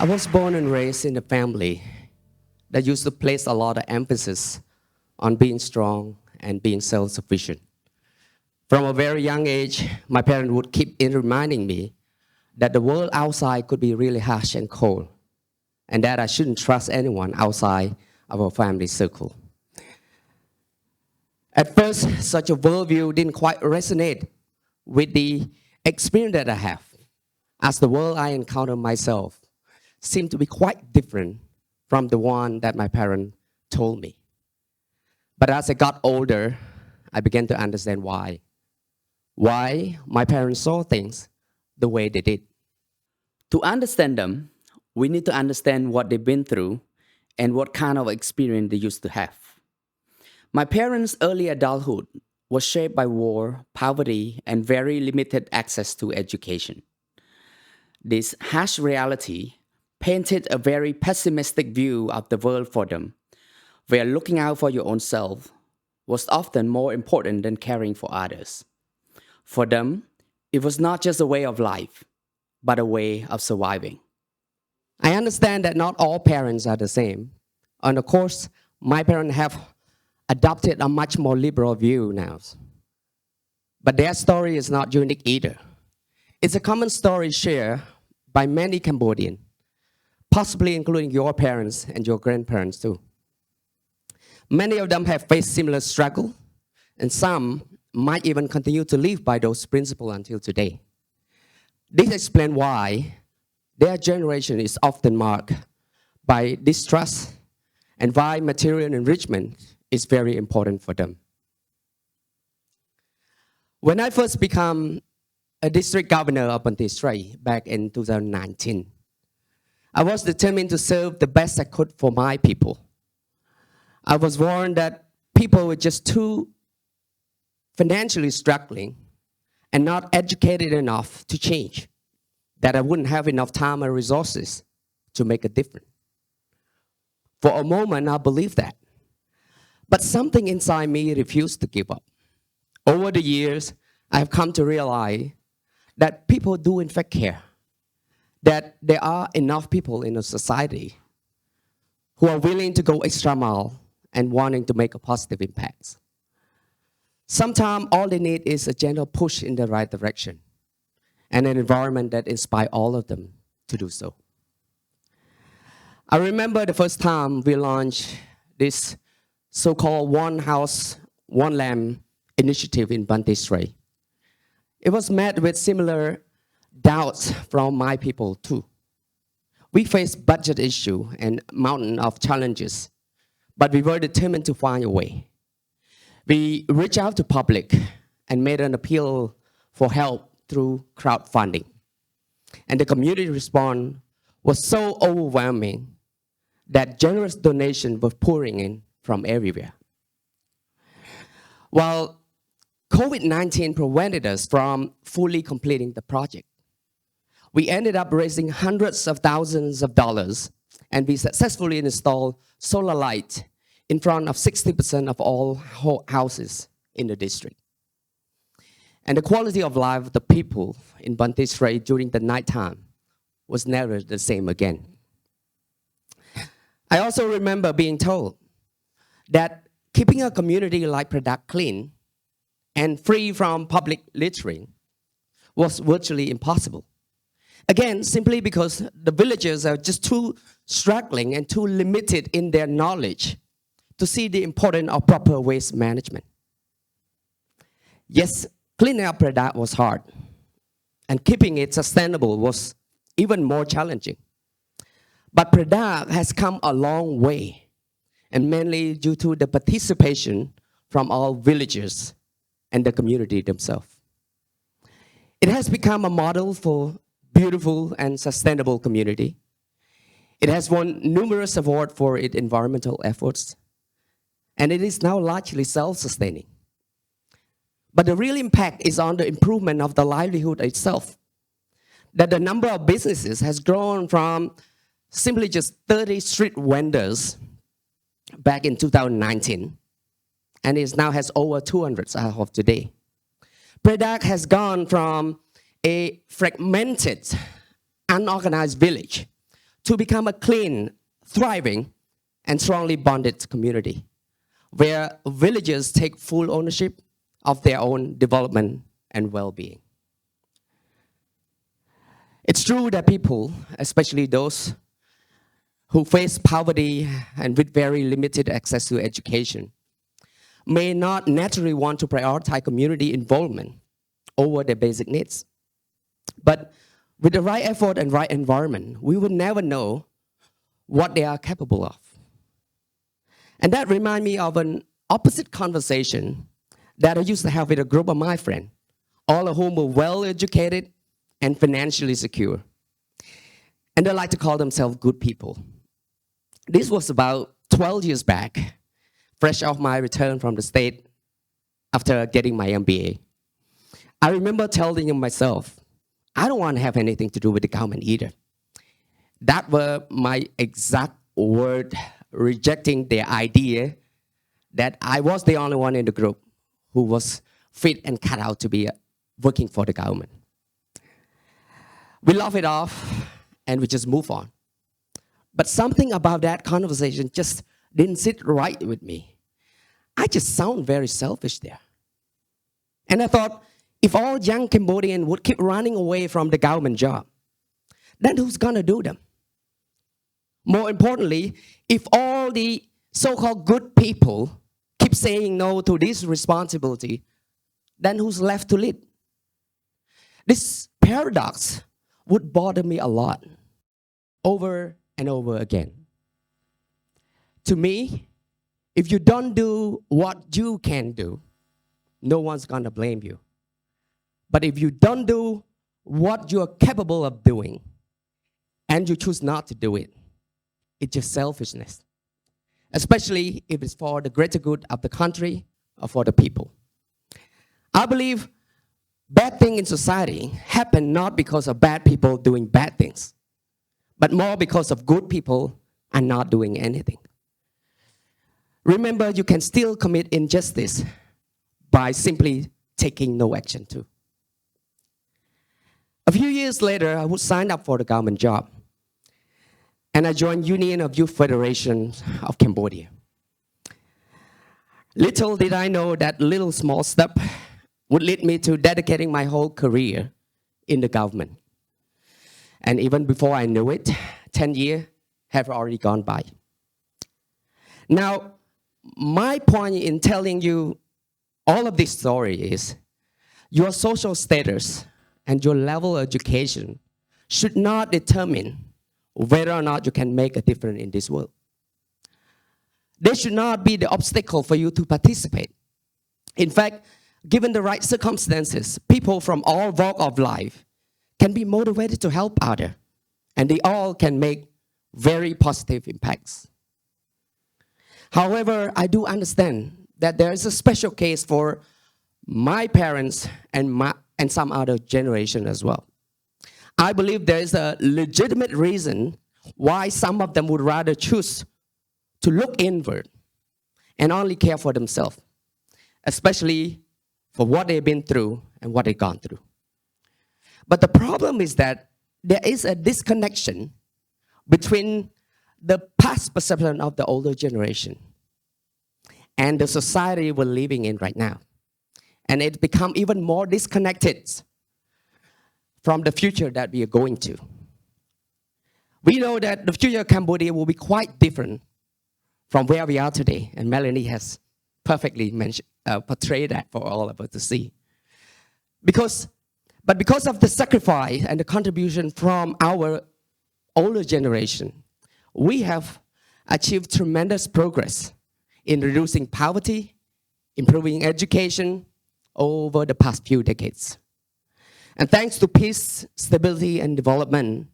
I was born and raised in a family that used to place a lot of emphasis on being strong and being self-sufficient. From a very young age, my parents would keep reminding me that the world outside could be really harsh and cold, and that I shouldn't trust anyone outside of our family circle. At first, such a worldview didn't quite resonate with the experience that I have, as the world I encounter myself seemed to be quite different from the one that my parents told me. But as I got older, I began to understand why. Why my parents saw things the way they did. To understand them, we need to understand what they've been through and what kind of experience they used to have. My parents' early adulthood was shaped by war, poverty, and very limited access to education. This harsh reality painted a very pessimistic view of the world for them, where looking out for your own self was often more important than caring for others. For them, it was not just a way of life, but a way of surviving. I understand that not all parents are the same. And of course, my parents have adopted a much more liberal view now. But their story is not unique either. It's a common story shared by many Cambodians, possibly including your parents and your grandparents too. Many of them have faced similar struggle, and some might even continue to live by those principles until today. This explains why their generation is often marked by distrust and why material enrichment is very important for them. When I first became a district governor of Undersecretary back in 2019, I was determined to serve the best I could for my people. I was warned that people were just too financially struggling and not educated enough to change, that I wouldn't have enough time and resources to make a difference. For a moment, I believed that. But something inside me refused to give up. Over the years, I have come to realize that people do in fact care, that there are enough people in a society who are willing to go extra mile and wanting to make a positive impact. Sometimes all they need is a gentle push in the right direction and an environment that inspires all of them to do so. I remember the first time we launched this so-called One House, One Lamp initiative in Bante Strait. It was met with similar doubts from my people too. We faced budget issue and mountain of challenges, but we were determined to find a way. We reached out to public and made an appeal for help through crowdfunding. And the community response was so overwhelming that generous donations were pouring in from everywhere. While COVID-19 prevented us from fully completing the project, we ended up raising hundreds of thousands of dollars, and we successfully installed solar light in front of 60% of all houses in the district. And the quality of life of the people in Bante Strait during the nighttime was never the same again. I also remember being told that keeping a community like Pradak clean and free from public littering was virtually impossible. Again, simply because the villagers are just too struggling and too limited in their knowledge to see the importance of proper waste management. Yes, cleaning up Pradak was hard, and keeping it sustainable was even more challenging. But Pradak has come a long way, and mainly due to the participation from all villagers and the community themselves. It has become a model for beautiful and sustainable community. It has won numerous awards for its environmental efforts, and it is now largely self-sustaining. But the real impact is on the improvement of the livelihood itself. That the number of businesses has grown from simply just 30 street vendors back in 2019, and it now has over 200 as of today. Pradak has gone from a fragmented, unorganized village to become a clean, thriving, and strongly bonded community, where villagers take full ownership of their own development and well-being. It's true that people, especially those who face poverty and with very limited access to education, may not naturally want to prioritize community involvement over their basic needs. But with the right effort and right environment, we will never know what they are capable of. And that reminds me of an opposite conversation that I used to have with a group of my friends, all of whom were well-educated and financially secure. And they like to call themselves good people. This was about 12 years back, fresh off my return from the States after getting my MBA. I remember telling myself, I don't want to have anything to do with the government either. That were my exact word, rejecting the idea that I was the only one in the group who was fit and cut out to be working for the government. We laugh it off and we just move on. But something about that conversation just didn't sit right with me. I just sound very selfish there. And I thought, if all young Cambodians would keep running away from the government job, then who's gonna do them? More importantly, if all the so-called good people keep saying no to this responsibility, then who's left to lead? This paradox would bother me a lot, over and over again. To me, if you don't do what you can do, no one's gonna blame you. But if you don't do what you're capable of doing, and you choose not to do it, it's just selfishness. Especially if it's for the greater good of the country or for the people. I believe bad things in society happen not because of bad people doing bad things, but more because of good people are not doing anything. Remember, you can still commit injustice by simply taking no action too. A few years later, I would sign up for the government job. And I joined Union of Youth Federations of Cambodia. Little did I know that little small step would lead me to dedicating my whole career in the government. And even before I knew it, 10 years have already gone by. Now, my point in telling you all of this story is your social status and your level of education should not determine whether or not you can make a difference in this world. They should not be the obstacle for you to participate. In fact, given the right circumstances, people from all walks of life can be motivated to help others, and they all can make very positive impacts. However, I do understand that there is a special case for my parents and some other generation as well. I believe there is a legitimate reason why some of them would rather choose to look inward and only care for themselves, especially for what they've been through and what they've gone through. But the problem is that there is a disconnection between the past perception of the older generation and the society we're living in right now. And it's become even more disconnected from the future that we are going to. We know that the future of Cambodia will be quite different from where we are today, and Melanie has perfectly portrayed that for all of us to see. Because of the sacrifice and the contribution from our older generation, we have achieved tremendous progress in reducing poverty, improving education over the past few decades. And thanks to peace, stability, and development,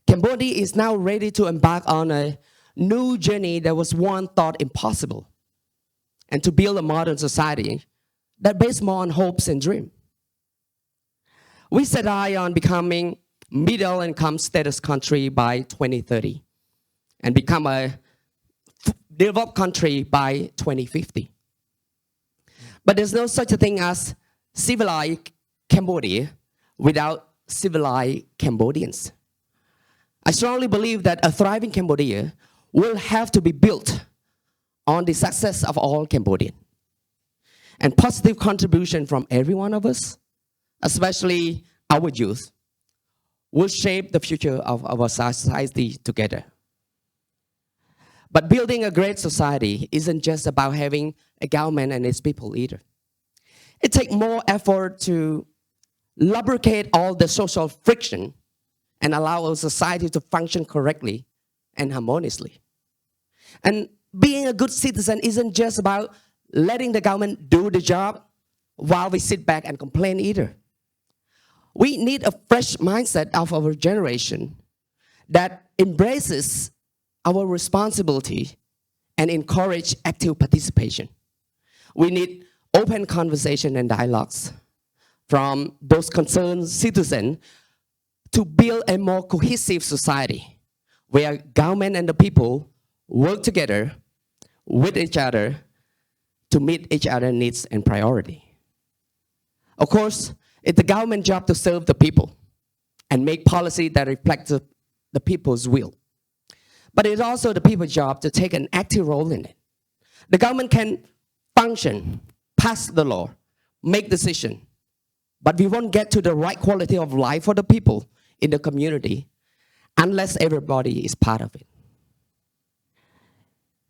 Cambodia is now ready to embark on a new journey that was once thought impossible, and to build a modern society that based more on hopes and dreams. We set eye on becoming middle-income status country by 2030 and become a developed country by 2050. But there's no such a thing as civilized Cambodia without civilized Cambodians. I strongly believe that a thriving Cambodia will have to be built on the success of all Cambodians. And positive contribution from every one of us, especially our youth, will shape the future of our society together. But building a great society isn't just about having a government and its people either. It takes more effort to lubricate all the social friction and allow our society to function correctly and harmoniously. And being a good citizen isn't just about letting the government do the job while we sit back and complain either. We need a fresh mindset of our generation that embraces our responsibility and encourage active participation. We need open conversation and dialogues from those concerned citizens to build a more cohesive society where government and the people work together with each other to meet each other's needs and priority. Of course, it's the government's job to serve the people and make policy that reflects the people's will. But it's also the people's job to take an active role in it. The government can function, pass the law, make decisions, but we won't get to the right quality of life for the people in the community unless everybody is part of it.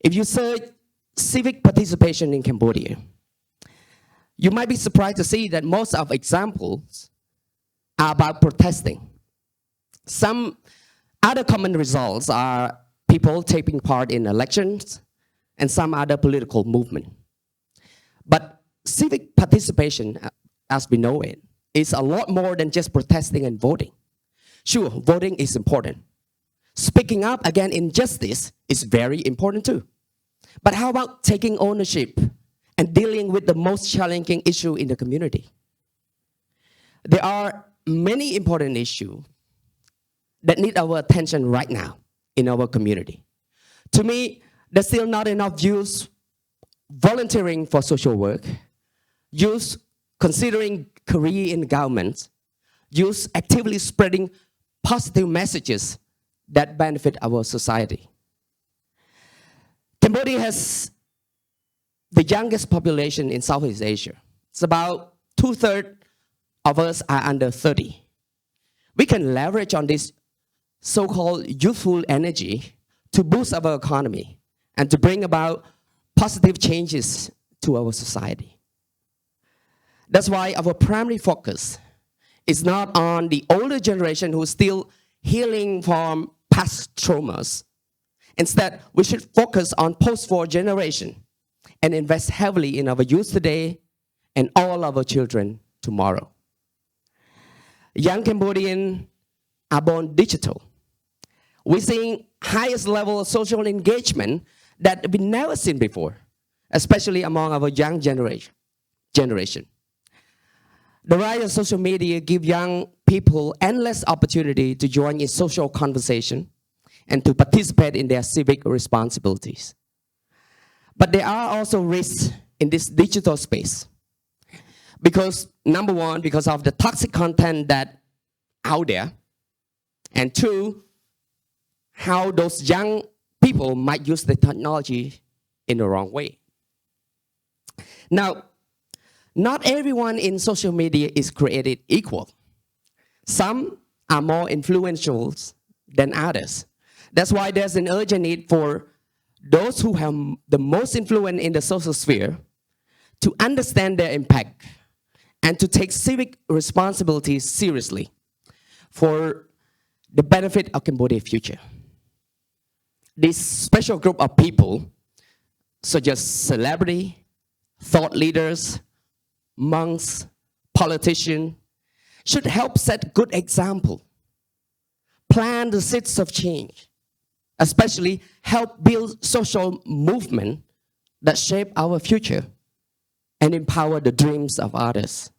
If you search civic participation in Cambodia, you might be surprised to see that most of examples are about protesting. Some other common results are people taking part in elections and some other political movement. But civic participation, as we know it, is a lot more than just protesting and voting. Sure, voting is important. Speaking up against injustice is very important too. But how about taking ownership and dealing with the most challenging issue in the community? There are many important issues that need our attention right now in our community. To me, there's still not enough youth volunteering for social work, youth considering career in government, youth actively spreading positive messages that benefit our society. Cambodia has the youngest population in Southeast Asia. It's about 2/3 of us are under 30. We can leverage on this so-called youthful energy to boost our economy and to bring about positive changes to our society. That's why our primary focus is not on the older generation who's still healing from past traumas. Instead, we should focus on post-war generation and invest heavily in our youth today and all our children tomorrow. Young Cambodians are born digital. We're seeing highest level of social engagement that we've never seen before, especially among our young generation. The rise of social media gives young people endless opportunity to join in social conversation and to participate in their civic responsibilities. But there are also risks in this digital space. Because, number one, because of the toxic content that's out there. And two, how those young people might use the technology in the wrong way. Now, not everyone in social media is created equal. Some are more influential than others. That's why there's an urgent need for those who have the most influence in the social sphere to understand their impact and to take civic responsibilities seriously for the benefit of Cambodia's future. This special group of people, such as celebrities, thought leaders, monks, politicians, should help set good example, plan the seeds of change, especially help build social movement that shape our future and empower the dreams of others.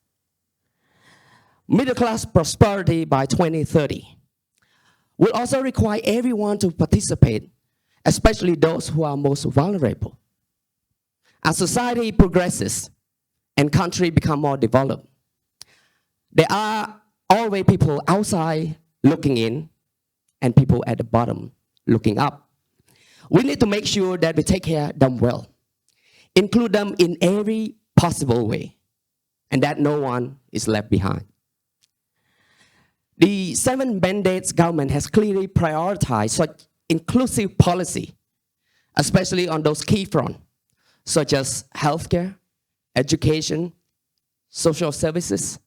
Middle-class prosperity by 2030 will also require everyone to participate, especially those who are most vulnerable. As society progresses and countries become more developed, there are always people outside looking in and people at the bottom looking up. We need to make sure that we take care of them well, include them in every possible way, and that no one is left behind. The 7 mandates government has clearly prioritized such inclusive policy, especially on those key fronts, such as healthcare, education, social services,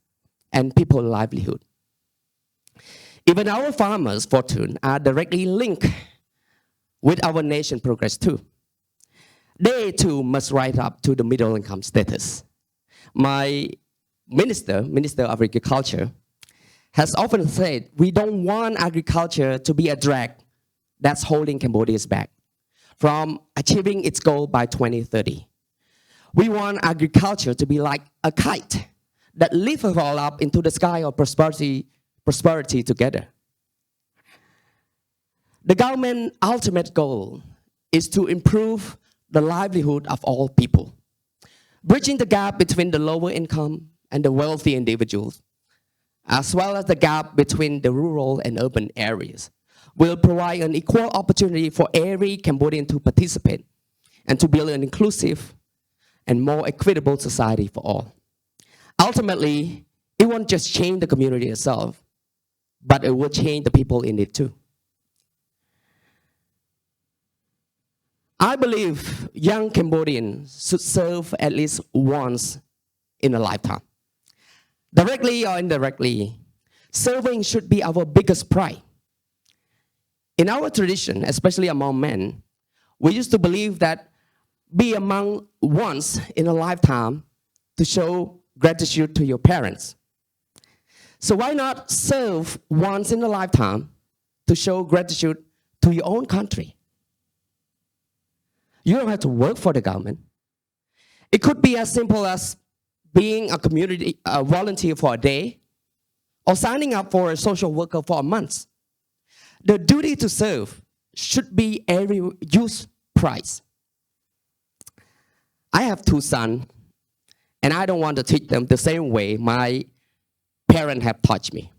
and people's livelihood. Even our farmers' fortune are directly linked with our nation's progress too. They too must rise up to the middle income status. My Minister of Agriculture, has often said we don't want agriculture to be a drag that's holding Cambodia's back from achieving its goal by 2030. We want agriculture to be like a kite that lifts us all up into the sky of prosperity together. The government's ultimate goal is to improve the livelihood of all people, bridging the gap between the lower income and the wealthy individuals, as well as the gap between the rural and urban areas, will provide an equal opportunity for every Cambodian to participate and to build an inclusive and more equitable society for all. Ultimately, it won't just change the community itself, but it will change the people in it too. I believe young Cambodians should serve at least once in a lifetime. Directly or indirectly, serving should be our biggest pride. In our tradition, especially among men, we used to believe that be among once in a lifetime to show gratitude to your parents. So why not serve once in a lifetime to show gratitude to your own country? You don't have to work for the government. It could be as simple as being a community volunteer for a day, or signing up for a social worker for a month. The duty to serve should be every youth's prize. I have 2 sons, and I don't want to teach them the same way my parents have taught me,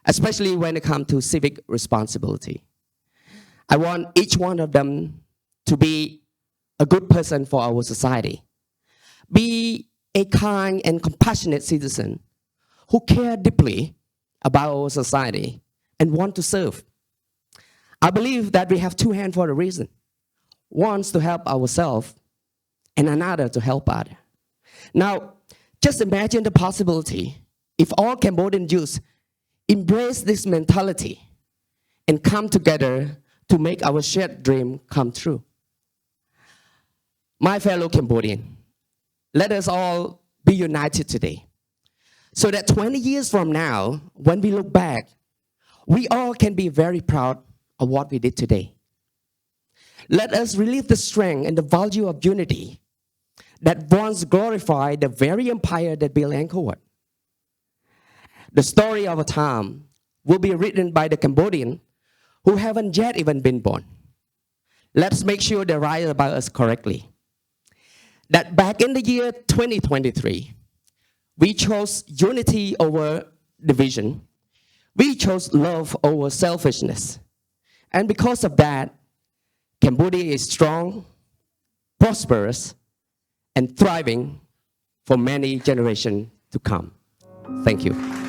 especially when it comes to civic responsibility. I want each one of them to be a good person for our society, be a kind and compassionate citizen who care deeply about our society and want to serve. I believe that we have 2 hands for a reason. One to help ourselves and another to help others. Now, just imagine the possibility if all Cambodian youth embrace this mentality and come together to make our shared dream come true. My fellow Cambodian, let us all be united today, so that 20 years from now, when we look back, we all can be very proud of what we did today. Let us relive the strength and the value of unity that once glorified the very empire that built Angkor Wat. The story of a time will be written by the Cambodian who haven't yet even been born. Let's make sure they write about us correctly. That back in the year 2023, we chose unity over division. We chose love over selfishness. And because of that, Cambodia is strong, prosperous, and thriving for many generations to come. Thank you.